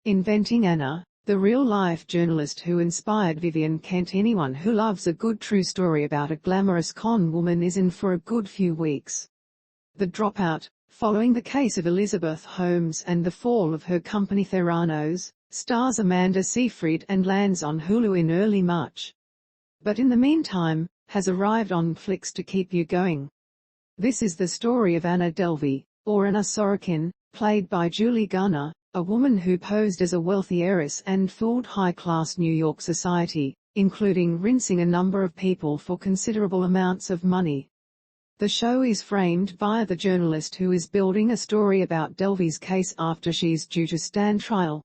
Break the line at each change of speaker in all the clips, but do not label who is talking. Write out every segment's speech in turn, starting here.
Inventing Anna, the real-life journalist who inspired Vivian Kent. Anyone who loves a good true story about a glamorous con woman is in for a good few weeks. The Dropout, following the case of Elizabeth Holmes and the fall of her company Theranos, stars Amanda Seyfried and lands on Hulu in early March. But in the meantime, has arrived on Flix to keep you going. This is the story of Anna Delvy, or Anna Sorokin, played by Julie Garner, a woman who posed as a wealthy heiress and fooled high-class New York society, including rinsing a number of people for considerable amounts of money. The show is framed via the journalist who is building a story about Delvey's case after she's due to stand trial.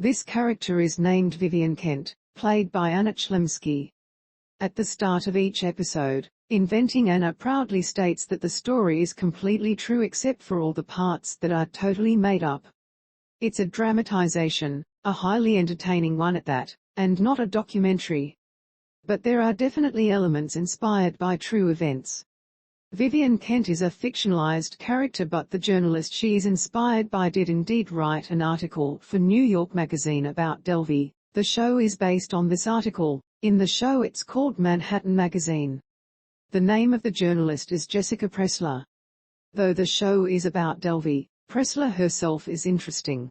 This character is named Vivian Kent, played by Anna Chlumsky. At the start of each episode, Inventing Anna proudly states that the story is completely true except for all the parts that are totally made up. It's a dramatization, a highly entertaining one at that, and not a documentary. But there are definitely elements inspired by true events. Vivian Kent is a fictionalized character, but the journalist she is inspired by did indeed write an article for New York Magazine about Delvey. The show is based on this article. In the show it's called Manhattan Magazine. The name of the journalist is Jessica Pressler. Though the show is about Delvey, Pressler herself is interesting.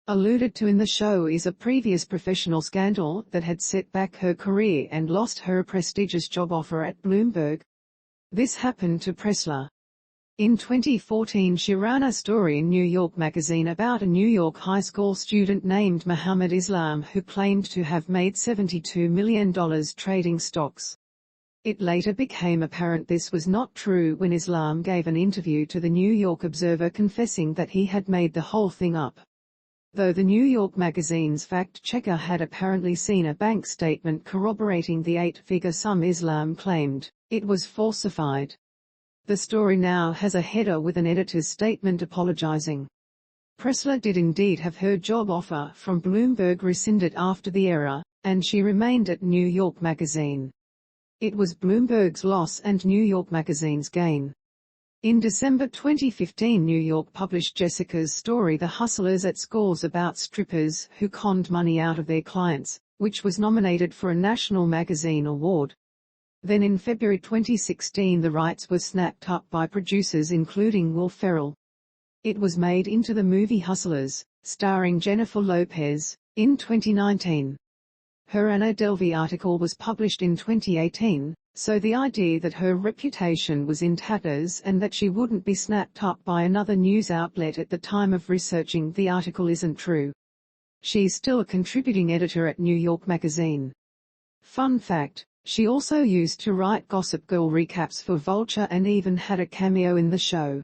Alluded to in the show is a previous professional scandal that had set back her career and lost her a prestigious job offer at Bloomberg. This happened to Pressler. In 2014 she ran a story in New York Magazine about a New York high school student named Muhammad Islam who claimed to have made $72 million trading stocks. It later became apparent this was not true when Islam gave an interview to the New York Observer confessing that he had made the whole thing up. Though the New York Magazine's fact-checker had apparently seen a bank statement corroborating the 8-figure sum Islam claimed, it was falsified. The story now has a header with an editor's statement apologizing. Pressler did indeed have her job offer from Bloomberg rescinded after the error, and she remained at New York Magazine. It was Bloomberg's loss and New York Magazine's gain. In December 2015 New York published Jessica's story The Hustlers at Scores about strippers who conned money out of their clients, which was nominated for a National Magazine Award. Then in February 2016 the rights were snapped up by producers including Will Ferrell. It was made into the movie Hustlers, starring Jennifer Lopez, in 2019. Her Anna Delvey article was published in 2018, so the idea that her reputation was in tatters and that she wouldn't be snapped up by another news outlet at the time of researching the article isn't true. She's still a contributing editor at New York Magazine. Fun fact, she also used to write Gossip Girl recaps for Vulture and even had a cameo in the show.